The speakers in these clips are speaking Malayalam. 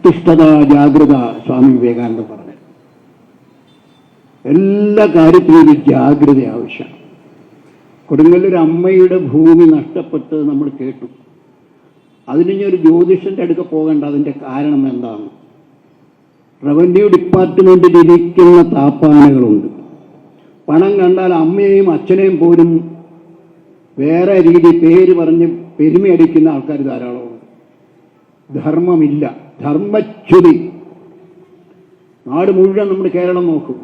ഉത്തിഷ്ഠത ജാഗ്രത സ്വാമി വിവേകാനന്ദ പറഞ്ഞു. എല്ലാ കാര്യത്തിലും ഒരു ജാഗ്രത ആവശ്യമാണ്. കൊടുങ്ങല്ലൂർ അമ്മയുടെ ഭൂമി നഷ്ടപ്പെട്ട് നമ്മൾ കേട്ടു. അതിന് ഒരു ജ്യോതിഷന്റെ അടുക്ക പോകേണ്ട. അതിൻ്റെ കാരണം എന്താണ്? റവന്യൂ ഡിപ്പാർട്ട്മെന്റിൽ ഇരിക്കുന്ന താപ്പാനകളുണ്ട്. പണം കണ്ടാൽ അമ്മയെയും അച്ഛനെയും പോലും വേറെ രീതി പേര് പറഞ്ഞ് പെരുമയടിക്കുന്ന ആൾക്കാർ ധാരാളമുണ്ട്. ധർമ്മമില്ല, ധർമ്മച്യുതി. നാട് മുഴുവൻ നമ്മുടെ കേരളം നോക്കും.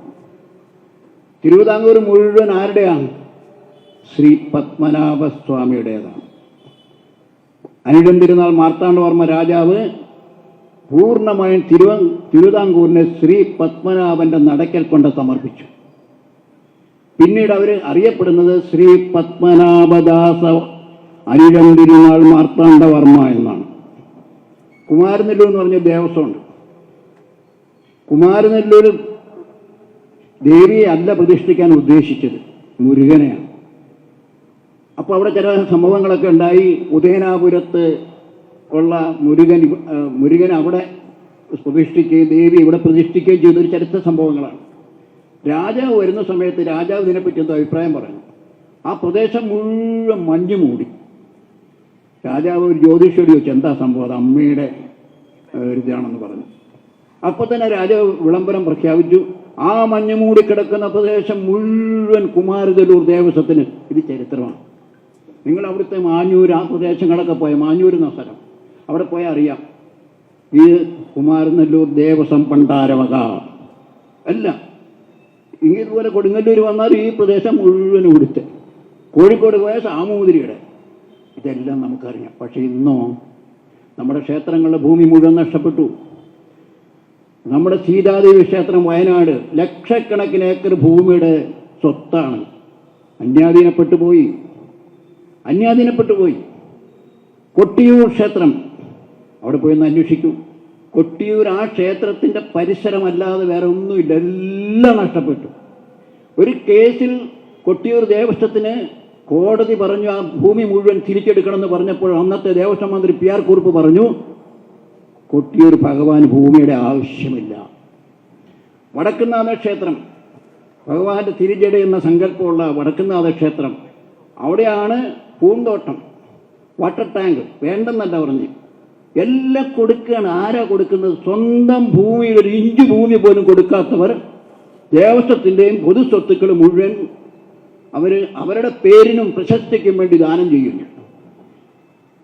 തിരുവിതാംകൂർ മുഴുവൻ ആരുടെയാണ്? ശ്രീ പത്മനാഭസ്വാമിയുടേതാണ്. അനിഴം തിരുനാൾ മാർത്താണ്ഡവർമ്മ രാജാവ് പൂർണ്ണമായും തിരുവിതാംകൂറിനെ ശ്രീ പത്മനാഭന്റെ നടക്കൽ കൊണ്ട് സമർപ്പിച്ചു. പിന്നീട് അവർ അറിയപ്പെടുന്നത് ശ്രീ പത്മനാഭദാസ അനിഴം തിരുനാൾ മാർത്താണ്ഡവർമ്മ എന്നാണ്. കുമാരനെല്ലൂർ എന്ന് പറഞ്ഞ ദേവസ്വമുണ്ട്. കുമാരനെല്ലൂർ ദേവിയെ അല്ല പ്രതിഷ്ഠിക്കാൻ ഉദ്ദേശിച്ചത്, മുരുകനെയാണ്. അപ്പോൾ അവിടെ ചില സംഭവങ്ങളൊക്കെ ഉണ്ടായി. ഉദയനാപുരത്ത് ഉള്ള മുരുകൻ അവിടെ പ്രതിഷ്ഠിക്കുകയും ദേവി ഇവിടെ പ്രതിഷ്ഠിക്കുകയും ചെയ്തൊരു ചരിത്ര സംഭവങ്ങളാണ്. രാജാവ് വരുന്ന സമയത്ത് രാജാവ് ഇതിനെപ്പറ്റി എന്തോ അഭിപ്രായം പറഞ്ഞു. ആ പ്രദേശം മുഴുവൻ മഞ്ഞ് മൂടി. രാജാവ് ഒരു ജ്യോതിഷയോട് ചോദിച്ചു, എന്താ സംഭവം? അത് അമ്മയുടെ ഒരു ഇതാണെന്ന് പറഞ്ഞു. അപ്പോൾ തന്നെ രാജാവ് വിളംബരം പ്രഖ്യാപിച്ചു, ആ മഞ്ഞ് മൂടിക്കിടക്കുന്ന പ്രദേശം മുഴുവൻ കുമാരനെല്ലൂർ ദേവസ്വത്തിന് ഇത് ചരിത്രമാണ്. നിങ്ങൾ അവിടുത്തെ മാഞ്ഞൂർ ആ പ്രദേശങ്ങളൊക്കെ പോയ, മാഞ്ഞൂർ എന്ന സ്ഥലം, അവിടെ പോയാൽ അറിയാം. ഈ കുമാരനെല്ലൂർ ദേവസ്വം പണ്ടാരവക അല്ല. ഇതുപോലെ കൊടുങ്ങല്ലൂർ വന്നാൽ ഈ പ്രദേശം മുഴുവൻ ഇവിടുത്തെ. കോഴിക്കോട് പോയ സാമൂതിരിയുടെ, ഇതെല്ലാം നമുക്കറിയാം. പക്ഷെ ഇന്നോ നമ്മുടെ ക്ഷേത്രങ്ങളുടെ ഭൂമി മുഴുവൻ നഷ്ടപ്പെട്ടു. നമ്മുടെ സീതാദേവി ക്ഷേത്രം വയനാട് ലക്ഷക്കണക്കിന് ഏക്കർ ഭൂമിയുടെ സ്വത്താണ്. അന്യാധീനപ്പെട്ടു പോയി. കൊട്ടിയൂർ ക്ഷേത്രം, അവിടെ പോയി ഒന്ന് അന്വേഷിക്കും. കൊട്ടിയൂർ ആ ക്ഷേത്രത്തിൻ്റെ പരിസരമല്ലാതെ വേറെ ഒന്നുമില്ല, എല്ലാം നഷ്ടപ്പെട്ടു. ഒരു കേസിൽ കൊട്ടിയൂർ ദേവസ്വത്തിന് കോടതി പറഞ്ഞു ആ ഭൂമി മുഴുവൻ തിരിച്ചെടുക്കണമെന്ന് പറഞ്ഞപ്പോൾ അന്നത്തെ ദേവസ്വം മന്ത്രി പി ആർ കുറുപ്പ് പറഞ്ഞു, കൊട്ടിയൂർ ഭഗവാൻ ഭൂമിയുടെ ആവശ്യമില്ല. വടക്കുന്നാഥ ക്ഷേത്രം, ഭഗവാന്റെ തിരിച്ചട എന്ന സങ്കല്പമുള്ള വടക്കുന്നാഥ ക്ഷേത്രം, അവിടെയാണ് പൂന്തോട്ടം, വാട്ടർ ടാങ്ക് വേണ്ടെന്നല്ല പറഞ്ഞ് എല്ലാം കൊടുക്കുകയാണ്. ആരാ കൊടുക്കുന്നത്? സ്വന്തം ഭൂമിയിൽ ഒരു ഇഞ്ച് ഭൂമി പോലും കൊടുക്കാത്തവർ ദേവസ്വത്തിൻ്റെയും പൊതുസ്വത്തുക്കൾ മുഴുവൻ അവരുടെ പേരിനും പ്രശസ്തിക്കും വേണ്ടി ദാനം ചെയ്യുന്നു.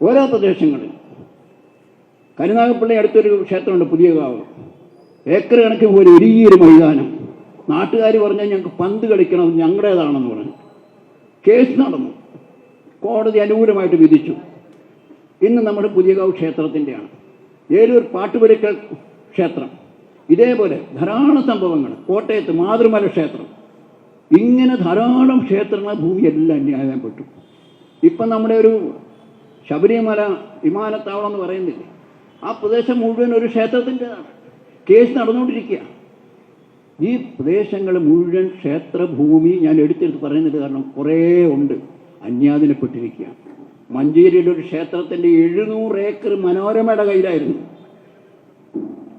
ഓരോ പ്രദേശങ്ങളിൽ കരുനാഗപ്പള്ളി അടുത്തൊരു ക്ഷേത്രമുണ്ട്, പുതിയ കാവ്. ഏക്കർ കണക്കിന് പോലെ വലിയൊരു മൈതാനം. നാട്ടുകാർ പറഞ്ഞാൽ ഞങ്ങൾക്ക് പന്ത് കളിക്കണം, ഞങ്ങളുടേതാണെന്ന് പറഞ്ഞു. കേസ് നടന്നു, കോടതി അനുകൂലമായിട്ട് വിധിച്ചു. ഇന്ന് നമ്മുടെ പുതിയകാവ് ക്ഷേത്രത്തിൻ്റെയാണ്. ഏലൂർ പാട്ടുപുരക്കൽ ക്ഷേത്രം ഇതേപോലെ ധാരാളം സംഭവങ്ങൾ. കോട്ടയത്ത് മാതൃമല ക്ഷേത്രം, ഇങ്ങനെ ധാരാളം ക്ഷേത്രങ്ങളെ ഭൂമിയെല്ലാം അന്യായപ്പെട്ടു. ഇപ്പം നമ്മുടെ ഒരു ശബരിമല വിമാനത്താവളം എന്ന് പറയുന്നില്ലേ, ആ പ്രദേശം മുഴുവൻ ഒരു ക്ഷേത്രത്തിൻ്റെതാണ്. കേസ് നടന്നുകൊണ്ടിരിക്കുക. ഈ പ്രദേശങ്ങൾ മുഴുവൻ ക്ഷേത്രഭൂമി ഞാൻ എടുത്തെടുത്ത് പറയുന്നത് കാരണം കുറേ ഉണ്ട്, അന്യാധീനപ്പെട്ടിരിക്കുകയാണ്. മഞ്ചേരിയിലെ ഒരു ക്ഷേത്രത്തിൻ്റെ 700 ഏക്കർ മനോരമയുടെ കയ്യിലായിരുന്നു.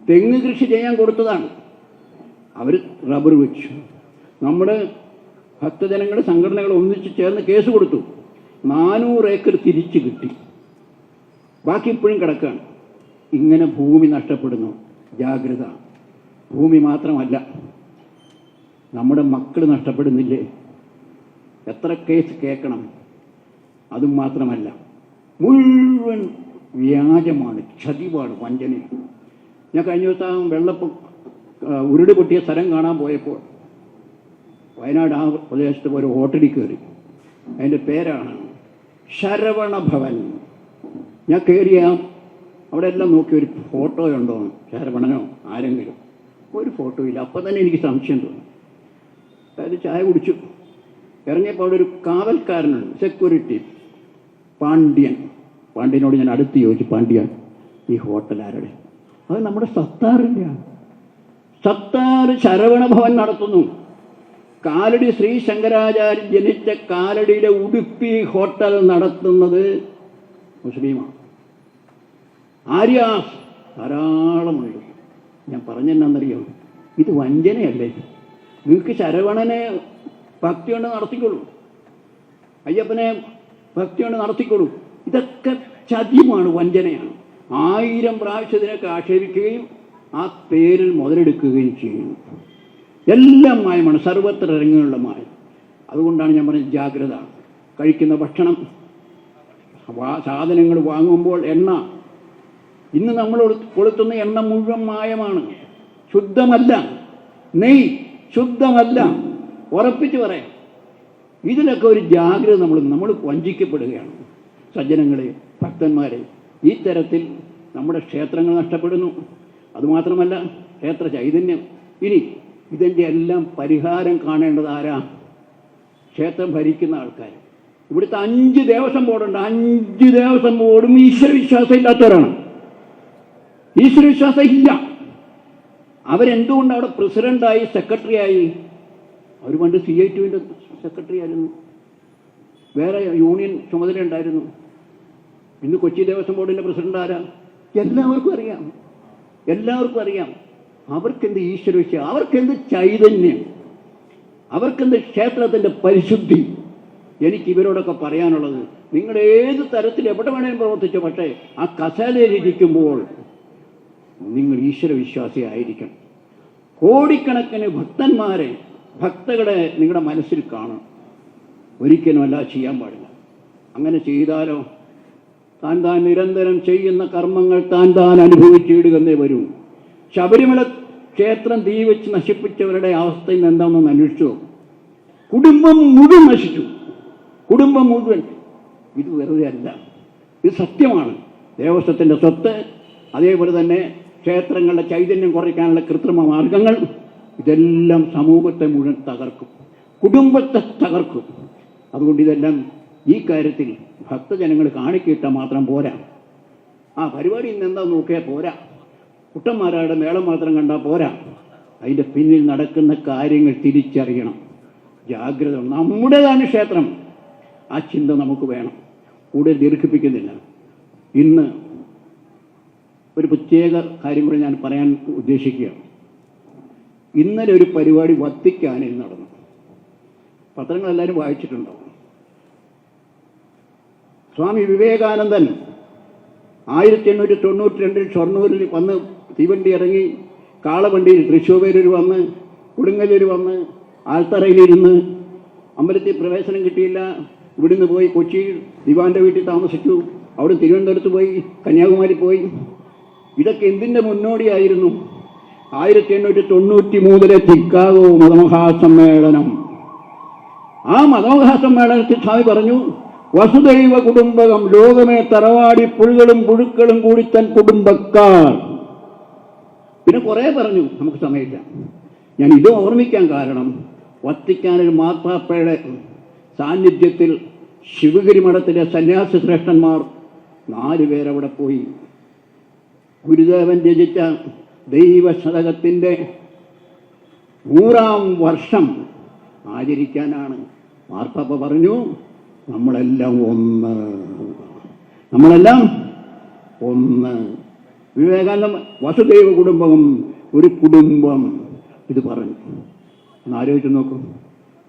തെങ്ങ് കൃഷി ചെയ്യാൻ കൊടുത്തതാണ്. അവർ റബ്ബർ വെച്ചു. നമ്മുടെ ഭക്തജനങ്ങളുടെ സംഘടനകൾ ഒന്നിച്ച് ചേർന്ന് കേസ് കൊടുത്തു. 400 ഏക്കർ തിരിച്ചു കിട്ടി. ബാക്കി ഇപ്പോഴും കിടക്കുകയാണ്. ഇങ്ങനെ ഭൂമി നഷ്ടപ്പെടുന്നു. ജാഗ്രത. ഭൂമി മാത്രമല്ല, നമ്മുടെ മക്കൾ നഷ്ടപ്പെടുന്നില്ലേ? എത്ര കേസ് കേൾക്കണം? അതും മാത്രമല്ല, മുഴുവൻ വ്യാജമാണ്, ചതിവാണ്, വഞ്ചനയാണ്. ഞാൻ കഴിഞ്ഞ ദിവസം ഉരുട് പൊട്ടിയ സ്ഥലം കാണാൻ പോയപ്പോൾ വയനാട് ആ പ്രദേശത്ത് ഒരു ഹോട്ടലിൽ കയറി. അതിൻ്റെ പേരാണ് ശരവണ ഭവൻ. ഞാൻ കയറിയ അവിടെ എല്ലാം നോക്കി ഒരു ഫോട്ടോ ഉണ്ടോ, ശരവണനോ ആരെങ്കിലും. ഒരു ഫോട്ടോ ഇല്ല. അപ്പം തന്നെ എനിക്ക് സംശയം തോന്നി. അതായത് ചായ കുടിച്ചു ഇറങ്ങിയപ്പോൾ അവിടെ ഒരു കാവൽക്കാരനുണ്ട്, സെക്യൂരിറ്റി, പാണ്ഡ്യനോട് ഞാൻ അടുത്ത് ചോദിച്ചു, പാണ്ഡ്യൻ ഈ ഹോട്ടൽ ആരുടെ? അത് നമ്മുടെ സത്താറിൻ്റെയാണ്. സത്താർ ശരവണഭവൻ നടത്തുന്നു. കാലടി ശ്രീ ശങ്കരാചാര്യൻ ജനിച്ച കാലടിയിലെ ഉടുപ്പി ഹോട്ടൽ നടത്തുന്നത് മുസ്ലിമാണ്. ആര്യാസ് ധാരാളമുണ്ട്. ഞാൻ പറഞ്ഞെന്നറിയോ, ഇത് വഞ്ചനയല്ലേ? നിങ്ങൾക്ക് ശരവണനെ ഭക്തി കൊണ്ട് നടത്തിക്കൊള്ളൂ, അയ്യപ്പനെ ഭക്തി കൊണ്ട് നടത്തിക്കൊള്ളൂ. ഇതൊക്കെ ചതിയുമാണ്, വഞ്ചനയാണ്. 1000 പ്രാവശ്യം ഇതിനൊക്കെ ആക്ഷേപിക്കുകയും ആ പേരിൽ മുതലെടുക്കുകയും ചെയ്യുന്നു. എല്ലാം മായമാണ്, സർവത്ര രംഗങ്ങളുള്ള മായം. അതുകൊണ്ടാണ് ഞാൻ പറഞ്ഞത് ജാഗ്രത. കഴിക്കുന്ന ഭക്ഷണം, സാധനങ്ങൾ വാങ്ങുമ്പോൾ എണ്ണ, ഇന്ന് നമ്മൾ കൊളുത്തുന്ന എണ്ണ മുഴുവൻ മായമാണ്, ശുദ്ധമല്ല. നെയ്യ് ശുദ്ധമല്ല, ഉറപ്പിച്ച് പറയാം. ഇതിലൊക്കെ ഒരു ജാഗ്രത. നമ്മൾ വഞ്ചിക്കപ്പെടുകയാണ്. സജ്ജനങ്ങളെ, ഭക്തന്മാരെ, ഈ തരത്തിൽ നമ്മുടെ ക്ഷേത്രങ്ങൾ നഷ്ടപ്പെടുന്നു. അതുമാത്രമല്ല, ക്ഷേത്ര ചൈതന്യം. ഇനി ഇതിൻ്റെ എല്ലാം പരിഹാരം കാണേണ്ടത് ആരാ? ക്ഷേത്രം ഭരിക്കുന്ന ആൾക്കാർ. ഇവിടുത്തെ 5 ദേവസ്വം ബോർഡുണ്ട്. 5 ദേവസ്വം ബോർഡും ഈശ്വരവിശ്വാസം ഇല്ലാത്തവരാണ്. ഈശ്വരവിശ്വാസം ഇല്ല. അവരെന്തുകൊണ്ട് അവിടെ പ്രസിഡൻ്റായി, സെക്രട്ടറി ആയി? അവർ പണ്ട് CITUവിൻ്റെ സെക്രട്ടറി ആയിരുന്നു, വേറെ യൂണിയൻ ചുമതല ഉണ്ടായിരുന്നു. ഇന്ന് കൊച്ചി ദേവസ്വം ബോർഡിൻ്റെ പ്രസിഡന്റ് ആരാ? എല്ലാവർക്കും അറിയാം, എല്ലാവർക്കും അറിയാം. അവർക്കെന്ത് ഈശ്വരവിശ്വാസം, അവർക്കെന്ത് ചൈതന്യം, അവർക്കെന്ത് ക്ഷേത്രത്തിൻ്റെ പരിശുദ്ധി. എനിക്ക് ഇവരോടൊക്കെ പറയാനുള്ളത്, നിങ്ങൾ ഏത് തരത്തിൽ എവിടെ വേണേലും പ്രവർത്തിച്ചോ, പക്ഷേ ആ കസേരയിലിരിക്കുമ്പോൾ നിങ്ങൾ ഈശ്വരവിശ്വാസിയായിരിക്കണം. കോടിക്കണക്കിന് ഭക്തന്മാരെ, ഭക്തകളെ നിങ്ങളുടെ മനസ്സിൽ കാണണം. ഒരിക്കലും അല്ല ചെയ്യാൻ പാടില്ല. അങ്ങനെ ചെയ്താലോ താൻ നിരന്തരം ചെയ്യുന്ന കർമ്മങ്ങൾ താൻ അനുഭവിച്ചിടുകന്നേ വരൂ. ശബരിമല ക്ഷേത്രം തീ വെച്ച് നശിപ്പിച്ചവരുടെ അവസ്ഥ ഇന്ന് എന്താണെന്ന് അന്വേഷിച്ചു. കുടുംബം മുഴുവൻ നശിച്ചു, കുടുംബം മുഴുവൻ. ഇത് വെറുതെ അല്ല, ഇത് സത്യമാണ്. ദേവസ്വത്തിൻ്റെ സ്വത്ത്, അതേപോലെ തന്നെ ക്ഷേത്രങ്ങളുടെ ചൈതന്യം കുറയ്ക്കാനുള്ള കൃത്രിമ മാർഗങ്ങൾ, ഇതെല്ലാം സമൂഹത്തെ മുഴുവൻ തകർക്കും, കുടുംബത്തെ തകർക്കും. അതുകൊണ്ട് ഇതെല്ലാം ഈ കാര്യത്തിൽ ഭക്തജനങ്ങൾ കാണിക്കിട്ടാൽ മാത്രം പോരാ. ആ പരിപാടി ഇന്ന് എന്താ നോക്കിയാൽ പോരാ, കുട്ടന്മാരുടെ മേളം മാത്രം കണ്ടാൽ പോരാ. അതിൻ്റെ പിന്നിൽ നടക്കുന്ന കാര്യങ്ങൾ തിരിച്ചറിയണം. ജാഗ്രത. നമ്മുടേതാണ് ക്ഷേത്രം, ആ ചിന്ത നമുക്ക് വേണം. കൂടുതൽ ദീർഘിപ്പിക്കുന്നില്ല. ഇന്ന് ഒരു പ്രത്യേക കാര്യം കൂടെ ഞാൻ പറയാൻ ഉദ്ദേശിക്കുകയാണ്. ഇന്നലെ ഒരു പരിപാടി വത്തിക്കാനിൽ നടന്നു. പത്രങ്ങളെല്ലാവരും വായിച്ചിട്ടുണ്ടാവും. സ്വാമി വിവേകാനന്ദൻ 1892 ഷൊർണൂരിൽ വന്ന് തീവണ്ടി ഇറങ്ങി, കാളവണ്ടിയിൽ തൃശ്ശൂർ വന്ന്, കൊടുങ്ങല്ലൂർ വന്ന്, ആൽത്തറയിലിരുന്ന്, അമ്പലത്തിൽ പ്രവേശനം കിട്ടിയില്ല. ഇവിടുന്ന് പോയി കൊച്ചിയിൽ ദിവാൻ്റെ വീട്ടിൽ താമസിച്ചു. അവിടെ തിരുവനന്തപുരത്ത് പോയി, കന്യാകുമാരി പോയി. ഇതൊക്കെ എന്തിൻ്റെ മുന്നോടിയായിരുന്നു? 1893 ചിക്കാഗോ മതമഹാസമ്മേളനം. ആ മതമഹാസമ്മേളനത്തിൽ സ്വാമി പറഞ്ഞു, വസുദൈവ കുടുംബകം, ലോകമേ തറവാടി പുഴുകളും പുഴുക്കളും കൂടി തൻ കുടുംബക്കാർ. പിന്നെ കുറേ പറഞ്ഞു, നമുക്ക് സമയമില്ല. ഞാൻ ഇത് ഓർമ്മിക്കാൻ കാരണം, വത്തിക്കാനിൽ മാർപ്പാപ്പയുടെ സാന്നിധ്യത്തിൽ ശിവഗിരി മഠത്തിലെ സന്യാസി ശ്രേഷ്ഠന്മാർ 4 പേരവിടെ പോയി. ഗുരുദേവൻ രചിച്ച ദൈവശതകത്തിൻ്റെ 100ാം വർഷം ആചരിക്കാനാണ്. മാർപ്പാപ്പ പറഞ്ഞു, നമ്മളെല്ലാം ഒന്ന്, നമ്മളെല്ലാം ഒന്ന്. വിവേകാനന്ദ വസുദൈവ കുടുംബം, ഒരു കുടുംബം, ഇത് പറഞ്ഞു. ഒന്ന് ആലോചിച്ച് നോക്കും.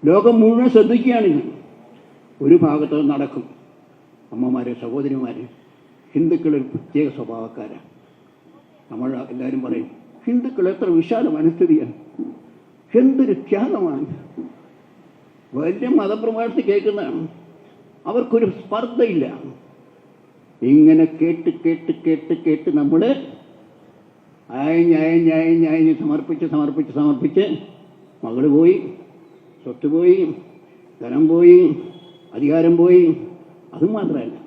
ലോകം മുഴുവൻ ശ്രദ്ധിക്കുകയാണിത്. ഒരു ഭാഗത്ത് നടക്കും. അമ്മമാരെ, സഹോദരിമാരെ, ഹിന്ദുക്കളിൽ പ്രത്യേക സ്വഭാവക്കാരാണ്. നമ്മൾ എല്ലാവരും പറയും, ഹിന്ദുക്കൾ എത്ര വിശാല മനസ്ഥിതിയാണ്, എന്തൊരു ത്യാഗമാണ്. വലിയ മതപ്രമാണത്തിൽ കേൾക്കുന്നതാണ്. അവർക്കൊരു സ്പർദ്ധയില്ല. ഇങ്ങനെ കേട്ട് കേട്ട് കേട്ട് കേട്ട് നമ്മൾ അയഞ്ഞ് സമർപ്പിച്ച് മകള് പോയി, സ്വത്ത് പോയി, ധനം പോയി, അധികാരം പോയി. അതുമാത്രമല്ല,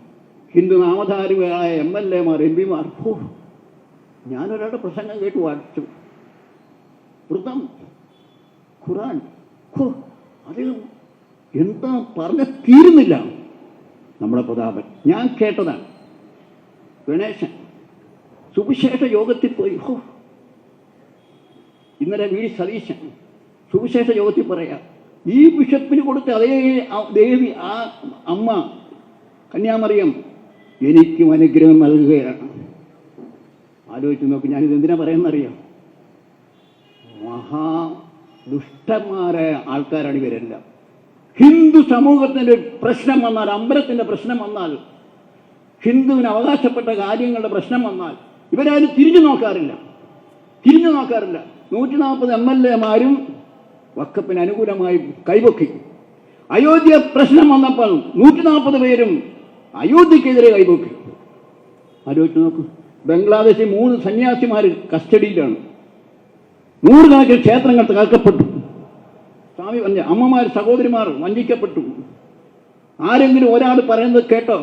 ഹിന്ദു നാമധാരികളായ MLA-മാർ, MP-മാർ, ഞാനൊരാളുടെ പ്രസംഗം കേട്ട് വായിച്ചു. വൃതം, ഖുറാൻ, അത് എന്താ പറഞ്ഞ തീരുന്നില്ല. നമ്മുടെ പ്രതാപൻ, ഞാൻ കേട്ടതാണ്. ഗണേശൻ സുവിശേഷ യോഗത്തിൽ പോയി. ഇന്നലെ വി സതീശൻ സുവിശേഷ യോഗത്തിൽ പറയാം, ഈ ബിഷപ്പിന് കൊടുത്ത അതേ ദേവി, ആ അമ്മ കന്യാമറിയം എനിക്കും അനുഗ്രഹം നൽകുകയാണ്. ആ ആലോചിച്ച് നോക്ക്. ഞാനിത് എന്തിനാ പറയുന്നറിയാം? ദുഷ്ടന്മാരായ ആൾക്കാരാണ് ഇവരെല്ലാം. ഹിന്ദു സമൂഹത്തിൻ്റെ പ്രശ്നം വന്നാൽ, അമ്പലത്തിൻ്റെ പ്രശ്നം വന്നാൽ, ഹിന്ദുവിന് അവകാശപ്പെട്ട കാര്യങ്ങളുടെ പ്രശ്നം വന്നാൽ ഇവരാരും തിരിഞ്ഞു നോക്കാറില്ല. 140 MLA-മാരും വഖഫിന് അനുകൂലമായി കൈപൊക്കി. അയോധ്യ പ്രശ്നം വന്നപ്പോൾ 140 പേരും അയോധ്യക്കെതിരെ കൈപൊക്കി. ആലോചിച്ച് നോക്കൂ. ബംഗ്ലാദേശിൽ 3 സന്യാസിമാർ കസ്റ്റഡിയിലാണ്. 100 കണക്കിന് ക്ഷേത്രങ്ങൾ തകർക്കപ്പെട്ടു. സ്വാമി പറഞ്ഞ അമ്മമാർ, സഹോദരിമാർ വഞ്ചിക്കപ്പെട്ടു. ആരെങ്കിലും ഒരാൾ പറയുന്നത് കേട്ടോ?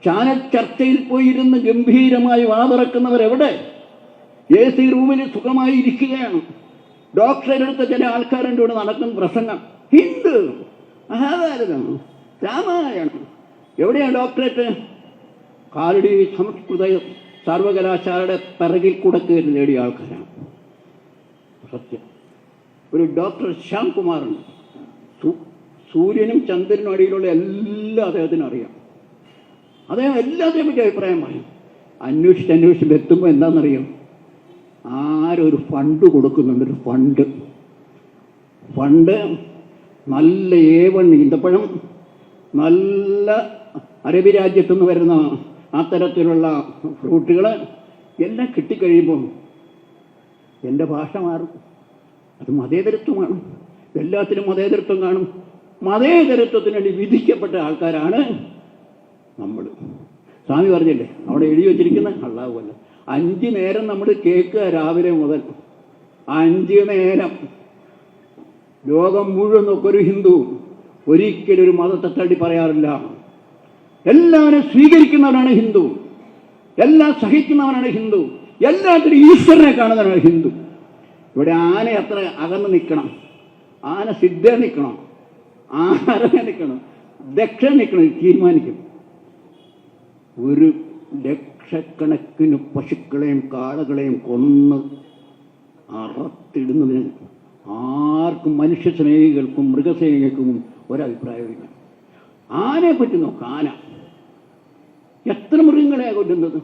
ചാനൽ ചർച്ചയിൽ പോയിരുന്ന് ഗംഭീരമായി വാതുറക്കുന്നവരെവിടെ? AC റൂമിൽ സുഖമായി ഇരിക്കുകയാണ്. ഡോക്ടറേറ്റ് എടുത്ത ചില ആൾക്കാരുടെ കൂടെ നടക്കുന്ന പ്രസംഗം ഹിന്ദു, മഹാഭാരതം, രാമായണം. എവിടെയാണ് ഡോക്ടറേറ്റ്? കാലടി സംസ്കൃത സർവകലാശാലയുടെ പിറകിൽ കൂടെ കയറി നേടിയ ആൾക്കാരാണ്. സത്യം. ഒരു ഡോക്ടർ ശ്യാം കുമാറുണ്ട്. സൂര്യനും ചന്ദ്രനും അടിയിലുള്ള എല്ലാം അദ്ദേഹത്തിന് അറിയാം. അദ്ദേഹം എല്ലാത്തിനെ പറ്റി അഭിപ്രായം പറയും. അന്വേഷിച്ച് എത്തുമ്പോൾ എന്താണെന്നറിയാം? ആരൊരു ഫണ്ട് കൊടുക്കുന്നുണ്ട്. ഒരു ഫണ്ട് നല്ല A1 ഈന്തപ്പഴം, നല്ല അറബി രാജ്യത്തുനിന്ന് വരുന്ന അത്തരത്തിലുള്ള ഫ്രൂട്ടുകൾ എല്ലാം കിട്ടിക്കഴിയുമ്പോൾ എൻ്റെ ഭാഷ മാറും. അത് മതേതരത്വമാണ്. എല്ലാത്തിനും മതേതരത്വം കാണും. മതേതരത്വത്തിന് വേണ്ടി വിധിക്കപ്പെട്ട ആൾക്കാരാണ് നമ്മൾ. സ്വാമി പറഞ്ഞില്ലേ, അവിടെ എഴുതി വച്ചിരിക്കുന്ന അള്ളാഹുവല്ല. 5 നേരം നമ്മൾ കേൾക്കുക. രാവിലെ മുതൽ 5 നേരം. ലോകം മുഴുവൻ ഒരു ഹിന്ദു ഒരിക്കലും ഒരു മതത്തെ തള്ളി പറയാറില്ല. എല്ലാവരും സ്വീകരിക്കുന്നവരാണ് ഹിന്ദു. എല്ലാം സഹിക്കുന്നവനാണ് ഹിന്ദു. എല്ലാത്തിനും ഈശ്വരനെ കാണുന്നവരാണ് ഹിന്ദു. ഇവിടെ ആന എത്ര അകന്ന് നിൽക്കണം, ആന സിദ്ധ നിൽക്കണം, ആരനെ നിൽക്കണം, ദക്ഷിണ നിൽക്കണം, തീരുമാനിക്കും. ഒരു ലക്ഷക്കണക്കിന് പശുക്കളെയും കാളകളെയും കൊന്ന് അറത്തിടുന്നതിന് ആർക്കും, മനുഷ്യ സ്നേഹികൾക്കും മൃഗസ്നേഹികൾക്കും ഒരഭിപ്രായമില്ല. ആനയെ പറ്റി നോക്കാം. ആന എത്ര മൃഗങ്ങളെയാണ് കൊല്ലുന്നത്?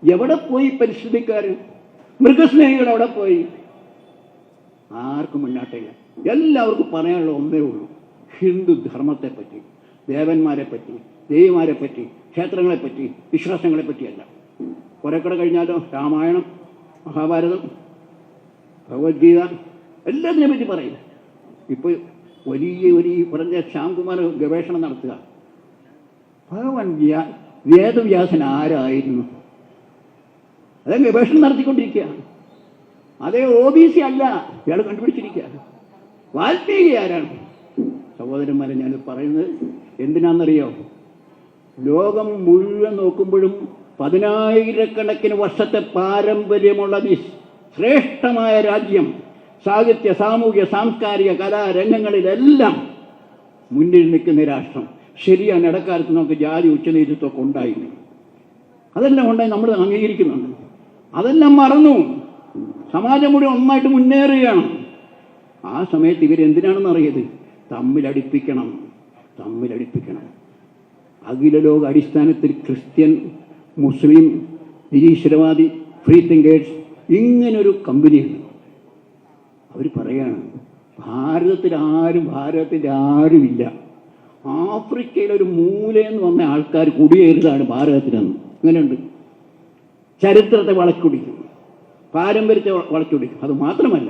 എവിടെ പോയി പരിസ്ഥിതിക്കാർ? മൃഗസ്നേഹികൾ എവിടെ പോയി? ആർക്കും മുന്നാട്ടില്ല. എല്ലാവർക്കും പറയാനുള്ള ഒന്നേ ഉള്ളൂ, ഹിന്ദു ധർമ്മത്തെപ്പറ്റി, ദേവന്മാരെ പറ്റി, ദേവിമാരെ പറ്റി, ക്ഷേത്രങ്ങളെപ്പറ്റി, വിശ്വാസങ്ങളെ പറ്റിയല്ല. കുറെ കൂടെ കഴിഞ്ഞാലോ രാമായണം, മഹാഭാരതം, ഭഗവത്ഗീത എല്ലാത്തിനെ പറ്റി പറയും. ഇപ്പോൾ വലിയ പറഞ്ഞ ശ്യാംകുമാർ ഗവേഷണം നടത്തുക. ഭഗവാൻ വേദവ്യാസൻ ആരായിരുന്നു? അതേ ഗവേഷണം നടത്തിക്കൊണ്ടിരിക്കുക. അതേ OBC അല്ല, ഇയാൾ കണ്ടുപിടിച്ചിരിക്കുക. വാൽമീകി ആരാണ്? സഹോദരന്മാരെ, ഞാൻ പറയുന്നത് എന്തിനാണെന്നറിയോ? ലോകം മുഴുവൻ നോക്കുമ്പോഴും 10,000-കണക്കിന് വർഷത്തെ പാരമ്പര്യമുള്ള ശ്രേഷ്ഠമായ രാജ്യം, സാഹിത്യ, സാമൂഹ്യ, സാംസ്കാരിക, കലാരംഗങ്ങളിലെല്ലാം മുന്നിൽ നിൽക്കുന്ന രാഷ്ട്രം. ശരിയാണ്, ഇടക്കാലത്ത് നമുക്ക് ജാതി ഉച്ചനീചത്വമൊക്കെ ഉണ്ടായിരുന്നു. അതെല്ലാം ഉണ്ടായി, നമ്മൾ അംഗീകരിക്കുന്നുണ്ട്. അതെല്ലാം മറന്നു. സമാജം മുഴുവൻ ഒന്നായിട്ട് മുന്നേറുകയാണ്. ആ സമയത്ത് ഇവരെന്തിനാണെന്ന് അറിയത്? തമ്മിലടിപ്പിക്കണം. അഖില ലോക അടിസ്ഥാനത്തിൽ ക്രിസ്ത്യൻ, മുസ്ലിം, നിരീശ്വരവാദി, ഫ്രീ തിങ്കേഴ്സ്, ഇങ്ങനൊരു കമ്പനിയുണ്ട്. അവർ പറയാണ് ഭാരതത്തിൽ ആരുമില്ല. ആഫ്രിക്കയിലൊരു മൂലയെന്ന് വന്ന ആൾക്കാർ കുടിയേറിയതാണ് ഭാരതത്തിലെന്ന്. അങ്ങനെയുണ്ട്. ചരിത്രത്തെ വളച്ചൊടിക്കും, പാരമ്പര്യത്തെ വളച്ചൊടിക്കും. അത് മാത്രമല്ല,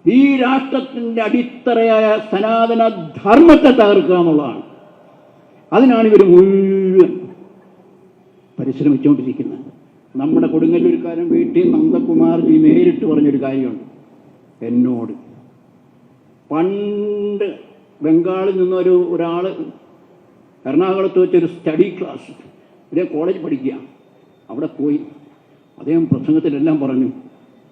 ഈ രാഷ്ട്രത്തിൻ്റെ അടിത്തറയായ സനാതന ധർമ്മത്തെ തകർക്കുക എന്നുള്ളതാണ്. അതിനാണ് ഇവർ മുഴുവൻ പരിശ്രമിച്ചുകൊണ്ടിരിക്കുന്നത്. നമ്മുടെ കൊടുങ്ങല്ലൂർക്കാരൻ വീട്ടിൽ നന്ദകുമാർജി നേരിട്ട് പറഞ്ഞൊരു കാര്യമുണ്ട് എന്നോട്. പണ്ട് ബംഗാളിൽ നിന്നൊരാൾ എറണാകുളത്ത് വെച്ചൊരു സ്റ്റഡി ക്ലാസ്, ഇതേ കോളേജ് പഠിക്കുക, അവിടെ പോയി അദ്ദേഹം പ്രസംഗത്തിലെല്ലാം പറഞ്ഞു,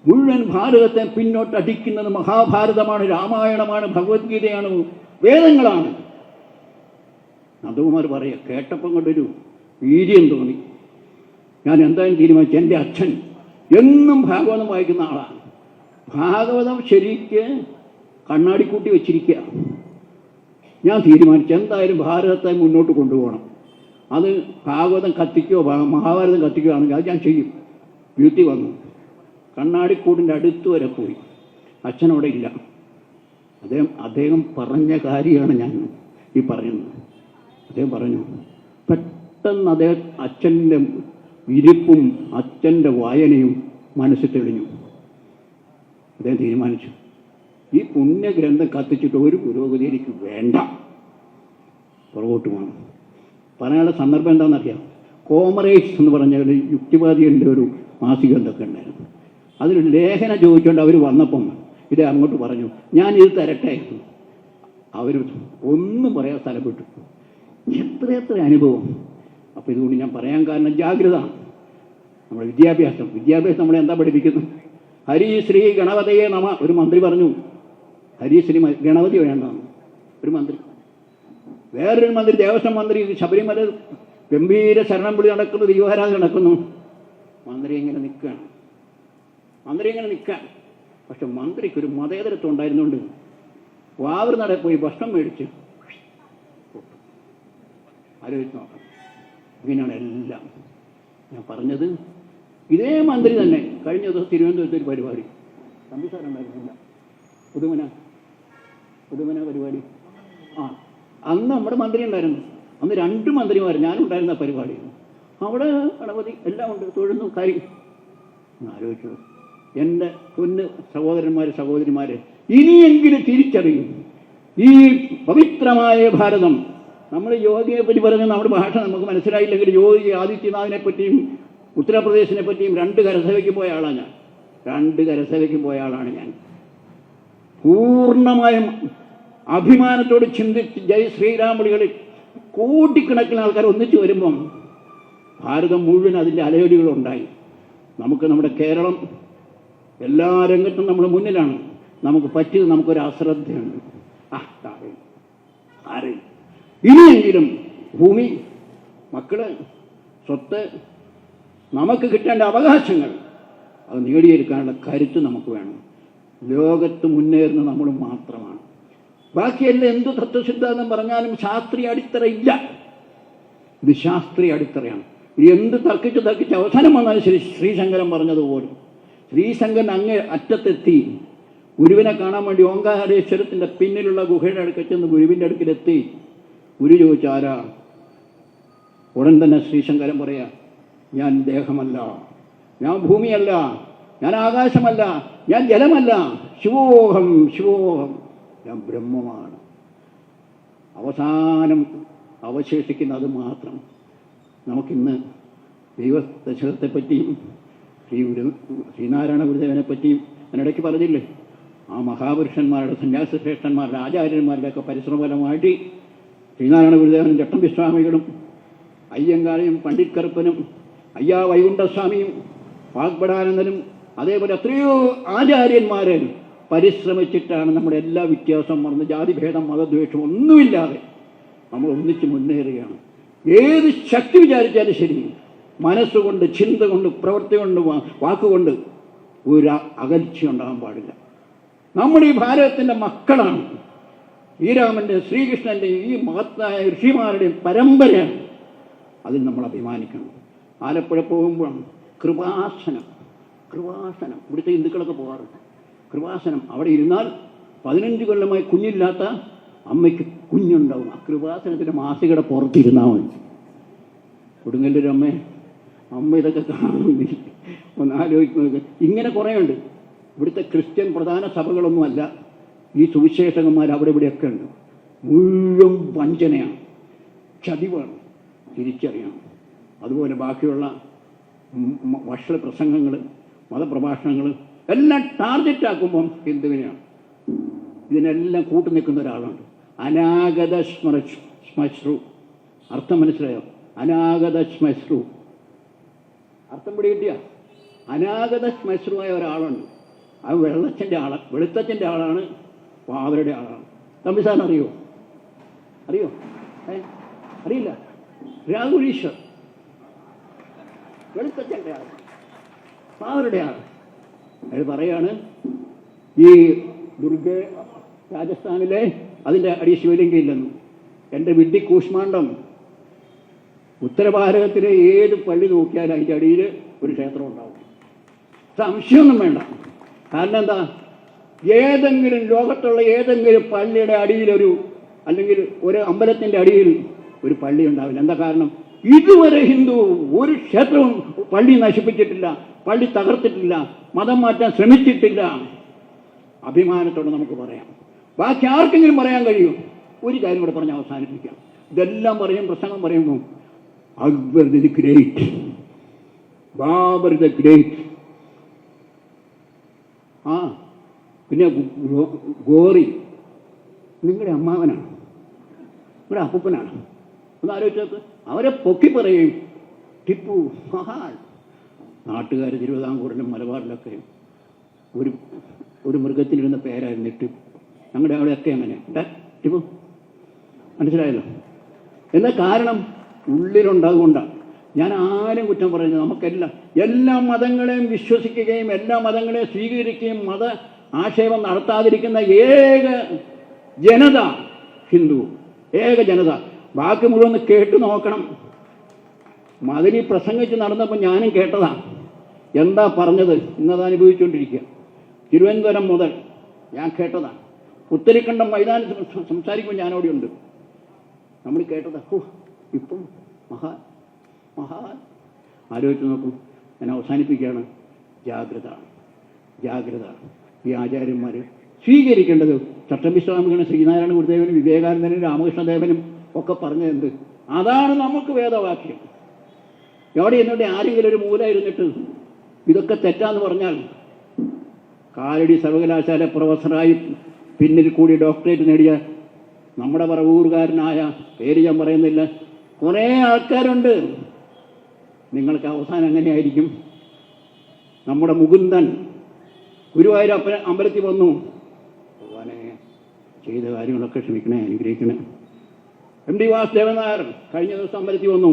മുഴുവൻ ഭാരതത്തെ പിന്നോട്ടടിക്കുന്നത് മഹാഭാരതമാണ്, രാമായണമാണ്, ഭഗവത്ഗീതയാണ്, വേദങ്ങളാണ്. നന്ദകുമാർ പറയുക, കേട്ടപ്പം കൊണ്ടൊരു വീര്യം തോന്നി. ഞാൻ എന്തായാലും തീരുമാനിച്ചു, എൻ്റെ അച്ഛൻ എന്നും ഭാഗവതം വായിക്കുന്ന ആളാണ്. ഭാഗവതം ശരിക്ക് കണ്ണാടിക്കൂട്ടി വെച്ചിരിക്കുക. ഞാൻ തീരുമാനിച്ചു, എന്തായാലും ഭാരതത്തെ മുന്നോട്ട് കൊണ്ടുപോകണം. അത് ഭാഗവതം കത്തിക്കുകയോ മഹാഭാരതം കത്തിക്കുകയോ ആണെങ്കിൽ അത് ഞാൻ ചെയ്യും. വീട്ടിൽ വന്നു. കണ്ണാടിക്കൂടിൻ്റെ അടുത്ത് വരെ പോയി. അച്ഛനവിടെ ഇല്ല. അദ്ദേഹം പറഞ്ഞ കാര്യമാണ് ഞാൻ ഈ പറയുന്നത്. അദ്ദേഹം പറഞ്ഞു, പെട്ടെന്ന് അദ്ദേഹം അച്ഛൻ്റെ ഇരിപ്പും അച്ഛൻ്റെ വായനയും മനസ്സിൽ തെളിഞ്ഞു. അദ്ദേഹം തീരുമാനിച്ചു, ഈ പുണ്യഗ്രന്ഥം കത്തിച്ചിട്ട് ഒരു പുരോഗതി എനിക്ക് വേണ്ട, പുറകോട്ട് പോകണം. പറയാനുള്ള സന്ദർഭം എന്താണെന്നറിയാം. കോമറേറ്റ്സ് എന്ന് പറഞ്ഞ ഒരു യുക്തിവാദികളുടെ ഒരു മാസിക എന്തൊക്കെ ഉണ്ടായിരുന്നു. അതിലൊരു ലേഖനം ചോദിച്ചുകൊണ്ട് അവർ വന്നപ്പം ഇത് അങ്ങോട്ട് പറഞ്ഞു, ഞാനിത് തരട്ടെ. അവർ ഒന്നും പറയാൻ സ്ഥലം വിട്ടു. എത്ര അനുഭവം. അപ്പോൾ ഇതുകൊണ്ട് ഞാൻ പറയാൻ കാരണം ജാഗ്രത. നമ്മുടെ വിദ്യാഭ്യാസം നമ്മളെ എന്താ പഠിപ്പിക്കുന്നത്? ഹരി ശ്രീ ഗണപതയെ നമ. ഒരു മന്ത്രി പറഞ്ഞു, ഹരി ശ്രീ ഗണപതി വേണ്ടെന്ന് ഒരു മന്ത്രി. വേറൊരു മന്ത്രി, ദേവസ്വം മന്ത്രി, ശബരിമല ഗംഭീര ശരണം വിളി നടക്കുന്നു, ദീപാരാധന നടക്കുന്നു. മന്ത്രി ഇങ്ങനെ നിൽക്കുകയാണ്. പക്ഷെ മന്ത്രിക്കൊരു മതേതരത്വം ഉണ്ടായിരുന്നുകൊണ്ട് വാവർ നട പോയി ഭക്ഷണം മേടിച്ച് ആലോചിച്ച് നോക്കാം. ഇങ്ങനെയാണ് എല്ലാം ഞാൻ പറഞ്ഞത്. ഇതേ മന്ത്രി തന്നെ കഴിഞ്ഞ ദിവസം തിരുവനന്തപുരത്ത് ഒരു പരിപാടി, തമ്പി സാറുണ്ടായിരുന്നില്ല, പുതുമന പരിപാടി. അന്ന് നമ്മുടെ മന്ത്രി ഉണ്ടായിരുന്നു. അന്ന് 2 മന്ത്രിമാർ, ഞാനുണ്ടായിരുന്ന പരിപാടി. അവിടെ ഗണപതി എല്ലാം ഉണ്ട്, തൊഴുന്നു കാര്യം. ആലോചിച്ചു, എൻ്റെ പൊന്ന് സഹോദരിമാരെ, ഇനിയെങ്കിലും തിരിച്ചറിയും ഈ പവിത്രമായ ഭാരതം. നമ്മൾ യോഗിയെ പറ്റി പറഞ്ഞ നമ്മുടെ ഭാഷ നമുക്ക് മനസ്സിലായില്ലെങ്കിൽ യോഗി ആദിത്യനാഥിനെ പറ്റിയും ഉത്തർപ്രദേശിനെ പറ്റിയും 2 കരസേവയ്ക്ക് പോയ ആളാണ് ഞാൻ. പൂർണ്ണമായും അഭിമാനത്തോട് ചിന്തിച്ച് ജയ് ശ്രീരാം വിളികളിൽ കോടിക്കണക്കിന് ആൾക്കാർ ഒന്നിച്ചു വരുമ്പം ഭാരതം മുഴുവൻ അതിൻ്റെ അലയൊലികളുണ്ടായി. നമ്മുടെ കേരളം എല്ലാ രംഗത്തും നമ്മൾ മുന്നിലാണ്. നമുക്ക് പറ്റിയത് നമുക്കൊരു അശ്രദ്ധയുണ്ട്. ആരെയും ഇനിയെങ്കിലും ഭൂമി, മക്കള്, സ്വത്ത്, നമുക്ക് കിട്ടേണ്ട അവകാശങ്ങൾ അത് നേടിയെടുക്കാനുള്ള കരുത്ത് നമുക്ക് വേണം. ലോകത്ത് മുന്നേറുന്ന നമ്മൾ മാത്രമാണ്. ബാക്കിയെല്ലാം എന്ത് തത്വസിദ്ധാന്തം പറഞ്ഞാലും ശാസ്ത്രീയ അടിത്തറ ഇല്ല. ഇത് ശാസ്ത്രീയ അടിത്തറയാണ്. എന്ത് തർക്കിച്ച് അവസാനം വന്നാലും ശരി, ശ്രീശങ്കരൻ പറഞ്ഞതുപോലെ ശ്രീശങ്കരൻ അങ്ങേ അറ്റത്തെത്തി. ഗുരുവിനെ കാണാൻ വേണ്ടി ഓങ്കാരേശ്വരത്തിൻ്റെ പിന്നിലുള്ള ഗുഹയുടെ അടുക്കൽ ചെന്ന് ഗുരുവിൻ്റെ അടുക്കിലെത്തി. ഗുരു ചോദിച്ചു, ആരാ? ഉടൻ തന്നെ ശ്രീശങ്കരൻ പറയാ, ഞാൻ ദേഹമല്ല, ഞാൻ ഭൂമിയല്ല, ഞാൻ ആകാശമല്ല, ഞാൻ ജലമല്ല, ശിവോഹം, ഞാൻ ബ്രഹ്മമാണ്. അവസാനം അവശേഷിക്കുന്ന അത് മാത്രം. നമുക്കിന്ന് ദൈവദശകത്തെപ്പറ്റിയും ശ്രീനാരായണ ഗുരുദേവനെ പറ്റിയും അതിനിടയ്ക്ക് പറഞ്ഞില്ലേ, ആ മഹാപുരുഷന്മാരുടെ, സന്യാസശ്രേഷ്ഠന്മാരുടെ, ആചാര്യന്മാരുടെയൊക്കെ പരിശ്രമഫലമായിട്ട് ശ്രീനാരായണ ഗുരുദേവനും ചട്ടമ്പിസ്വാമികളും അയ്യങ്കാളിയും പണ്ഡിറ്റ് കറുപ്പനും അയ്യാ വൈകുണ്ഠസ്വാമിയും വാഗ്ബടാനന്ദനും അതേപോലെ എത്രയോ ആചാര്യന്മാരെ പരിശ്രമിച്ചിട്ടാണ് നമ്മുടെ എല്ലാ വ്യത്യാസം മറന്ന് ജാതിഭേദം മതദ്വേഷം ഒന്നുമില്ലാതെ നമ്മൾ ഒന്നിച്ച് മുന്നേറുകയാണ്. ഏത് ശക്തി വിചാരിച്ചാലും ശരി, മനസ്സുകൊണ്ട്, ചിന്ത കൊണ്ട്, പ്രവൃത്തി കൊണ്ട്, വാക്കുകൊണ്ട് ഒരു അകൽച്ച ഉണ്ടാകാൻ പാടില്ല. നമ്മുടെ ഈ ഭാരതത്തിൻ്റെ മക്കളാണ്. ശ്രീരാമൻ്റെ, ശ്രീകൃഷ്ണൻ്റെ, ഈ മഹത്തായ ഋഷിമാരുടെയും പരമ്പരയാണ്. അതിൽ നമ്മൾ അഭിമാനിക്കണം. ആലപ്പുഴ പോകുമ്പോൾ കൃപാസനം ഇവിടുത്തെ ഹിന്ദുക്കളൊക്കെ പോകാറുണ്ട്. കൃപാസനം അവിടെ ഇരുന്നാൽ 15 കൊല്ലമായി കുഞ്ഞില്ലാത്ത അമ്മയ്ക്ക് കുഞ്ഞുണ്ടാവും. ആ കൃപാസനത്തിൻ്റെ മാസികയുടെ പുറത്തിരുന്നാൽ മതി. കൊടുങ്ങല്ലൊരു അമ്മ ഇതൊക്കെ കാണുന്നില്ല, ഒന്ന് ആലോചിക്കുന്നത്. ഇങ്ങനെ കുറേ ഉണ്ട്. ഇവിടുത്തെ ക്രിസ്ത്യൻ പ്രധാന സഭകളൊന്നുമല്ല. ഈ സുവിശേഷകന്മാർ അവിടെ ഇവിടെയൊക്കെ ഉണ്ട്. മുഴുവൻ വഞ്ചനയാണ്, ചതിവാണ്. തിരിച്ചറിയണം. അതുപോലെ ബാക്കിയുള്ള വഷള പ്രസംഗങ്ങൾ, മതപ്രഭാഷണങ്ങൾ എല്ലാം ടാർഗറ്റാക്കുമ്പം ഹിന്ദുവിനെയാണ്. ഇതിനെല്ലാം കൂട്ടു നിൽക്കുന്ന ഒരാളുണ്ട്, അനാഗത ശ്മശ്രു. അർത്ഥം മനസ്സിലായോ? അനാഗത ശ്മശ്രു അർത്ഥം പിടികിട്ടിയ അനാഗത ശ്മശ്രുവായ ഒരാളുണ്ട്. അത് വെളുത്തച്ഛൻ്റെ ആളാണ്, പാവരുടെ ആളാണ്. തമ്പി സാറിന് അറിയോ? അറിയില്ല. രാഘുലീശ്വർ വെളുത്തച്ഛൻ്റെ ആൾ, പാവരുടെ ആൾ. അയാൾ പറയാണ്, ഈ ദുർഗ രാജസ്ഥാനിലെ അതിൻ്റെ അടി ശിവലിംഗയില്ലെന്നും എൻ്റെ വിഡ്ഢി കൂഷ്മാണ്ഡം ഉത്തരഭാരതത്തിലെ ഏത് പള്ളി നോക്കിയാലും അതിൻ്റെ അടിയിൽ ഒരു ക്ഷേത്രം ഉണ്ടാവും. സംശയമൊന്നും വേണ്ട. കാരണം എന്താ, ഏതെങ്കിലും ലോകത്തുള്ള ഏതെങ്കിലും പള്ളിയുടെ അടിയിലൊരു, അല്ലെങ്കിൽ ഒരു അമ്പലത്തിൻ്റെ അടിയിൽ ഒരു പള്ളി ഉണ്ടാവില്ല. എന്താ കാരണം? ഇതുവരെ ഹിന്ദു ഒരു ക്ഷേത്രവും പള്ളി നശിപ്പിച്ചിട്ടില്ല, പള്ളി തകർത്തിട്ടില്ല, മതം മാറ്റാൻ ശ്രമിച്ചിട്ടില്ല. അഭിമാനത്തോടെ നമുക്ക് പറയാം. ബാക്കി ആർക്കെങ്കിലും പറയാൻ കഴിയും? ഒരു കാര്യം കൂടെ പറഞ്ഞ് അവസാനിപ്പിക്കാം. ഇതെല്ലാം പറയും, പ്രസംഗം പറയുമ്പോൾ Akbar the great, Babur the great, പിന്നെ ഗോറി നിങ്ങളുടെ അമ്മാവനാണ്, നിങ്ങളുടെ അപ്പൂപ്പനാണ്. ഒന്ന് ആലോചിച്ചത്. അവരെ പൊക്കി പറയും. ടിപ്പു മഹാൻ. നാട്ടുകാർ തിരുവിതാംകൂറിലും മലബാറിലൊക്കെ ഒരു മൃഗത്തിലിരുന്ന പേരായിരുന്നു ടിപ്പു. ഞങ്ങളുടെ അവിടെയൊക്കെ അങ്ങനെ ടിപ്പു, മനസ്സിലായല്ലോ. എന്താ കാരണം? ഉള്ളിലുണ്ടാകുകൊണ്ടാണ്. ഞാൻ ആരും കുറ്റം പറയുന്നത്. നമുക്കെല്ലാം എല്ലാ മതങ്ങളെയും വിശ്വസിക്കുകയും എല്ലാ മതങ്ങളെയും സ്വീകരിക്കുകയും മത ആക്ഷേപം നടത്താതിരിക്കുന്ന ഏക ജനത ഹിന്ദു, ഏക ജനത. ബാക്കി മുഴുവൻ കേട്ടു നോക്കണം. മദനി പ്രസംഗിച്ച് നടന്നപ്പോൾ ഞാനും കേട്ടതാണ്. എന്താ പറഞ്ഞത് ഇന്നത് അനുഭവിച്ചുകൊണ്ടിരിക്കുക. തിരുവനന്തപുരം മുതൽ ഞാൻ കേട്ടതാണ്. പുത്തരിക്കണ്ടം മൈതാനത്ത് സംസാരിക്കുമ്പോൾ ഞാനവിടെയുണ്ട്. നമ്മൾ കേട്ടതാ. ഇപ്പം മഹാൻ മഹാൻ. ആലോചിച്ച് നോക്കും. ഞാൻ അവസാനിപ്പിക്കുകയാണ്. ജാഗ്രത, ജാഗ്രത. ഈ ആചാര്യന്മാർ സ്വീകരിക്കേണ്ടത് ചട്ടമ്പിസ്വാമികളും ശ്രീനാരായണ ഗുരുദേവനും വിവേകാനന്ദനും രാമകൃഷ്ണദേവനും ഒക്കെ പറഞ്ഞതെന്ത്? അതാണ് നമുക്ക് വേദവാക്യം. എവിടെ എന്നിട്ട് ആരെങ്കിലും ഒരു മൂല ഇരുന്നിട്ട് ഇതൊക്കെ തെറ്റാന്ന് പറഞ്ഞാൽ, കാലടി സർവകലാശാല പ്രൊഫസറായി പിന്നിൽ കൂടി ഡോക്ടറേറ്റ് നേടിയ നമ്മുടെ പറവൂറുകാരനായ, പേര് ഞാൻ പറയുന്നില്ല, കുറേ ആൾക്കാരുണ്ട്. നിങ്ങൾക്ക് അവസാനം എങ്ങനെയായിരിക്കും? നമ്മുടെ മുകുന്ദൻ ഗുരുവായൂർ അമ്പലത്തിൽ വന്നു. ഭഗവാനെ, ചെയ്ത കാര്യങ്ങളൊക്കെ ക്ഷമിക്കണേ, അനുഗ്രഹിക്കണേ. MD വാസുദേവൻ നായർ കഴിഞ്ഞ ദിവസം അമ്പലത്തിൽ വന്നു.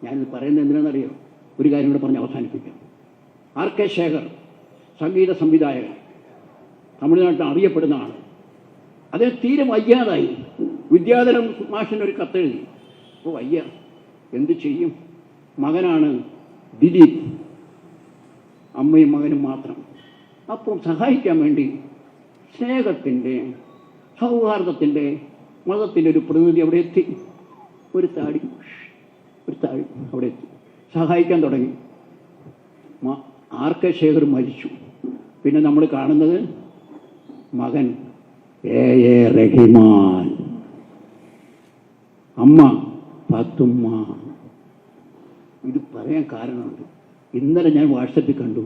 ഞാനിത് പറയുന്നത് എന്തിനാണെന്നറിയോ? ഒരു കാര്യം കൂടെ പറഞ്ഞ് അവസാനിപ്പിക്കാം. RK ശേഖർ, സംഗീത സംവിധായകൻ, തമിഴ്നാട്ടിൽ അറിയപ്പെടുന്ന ആൾ. അദ്ദേഹം തീരെ വയ്യാതായി. വിദ്യാധരൻ മാഷിനൊരു കത്തെഴുതി. അപ്പോൾ വയ്യ, എന്ത് ചെയ്യും? മകനാണ് ദിലീപ്, അമ്മയും മകനും മാത്രം. അപ്പോൾ സഹായിക്കാൻ വേണ്ടി സ്നേഹത്തിൻ്റെ, സൗഹാർദ്ദത്തിൻ്റെ, മതത്തിൻ്റെ ഒരു പ്രതിനിധി അവിടെ എത്തി. ഒരു താടി അവിടെ എത്തി, സഹായിക്കാൻ തുടങ്ങി. RK ശേഖർ മരിച്ചു. പിന്നെ നമ്മൾ കാണുന്നത് മകൻ A റഹിമാൻ, അമ്മ ഫാത്തുമ്മ. ഇത് പറയാൻ കാരണമുണ്ട്. ഇന്നലെ ഞാൻ വാട്സപ്പിൽ കണ്ടു.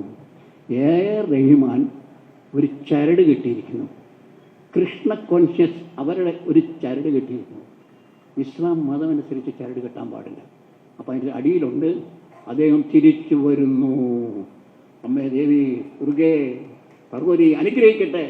A റഹിമാൻ ഒരു ചരട് കെട്ടിയിരിക്കുന്നു. കൃഷ്ണ കോൺഷ്യസ് അവരുടെ ഒരു ചരട് കെട്ടിയിരിക്കുന്നു. ഇസ്ലാം മതം അനുസരിച്ച് ചരട് കെട്ടാൻ പാടില്ല. അപ്പം അതിൻ്റെ അടിയിലുണ്ട്, അദ്ദേഹം തിരിച്ചു വരുന്നു. അമ്മേ ദേവി ദുർഗേ ഭഗവതി അനുഗ്രഹിക്കട്ടെ.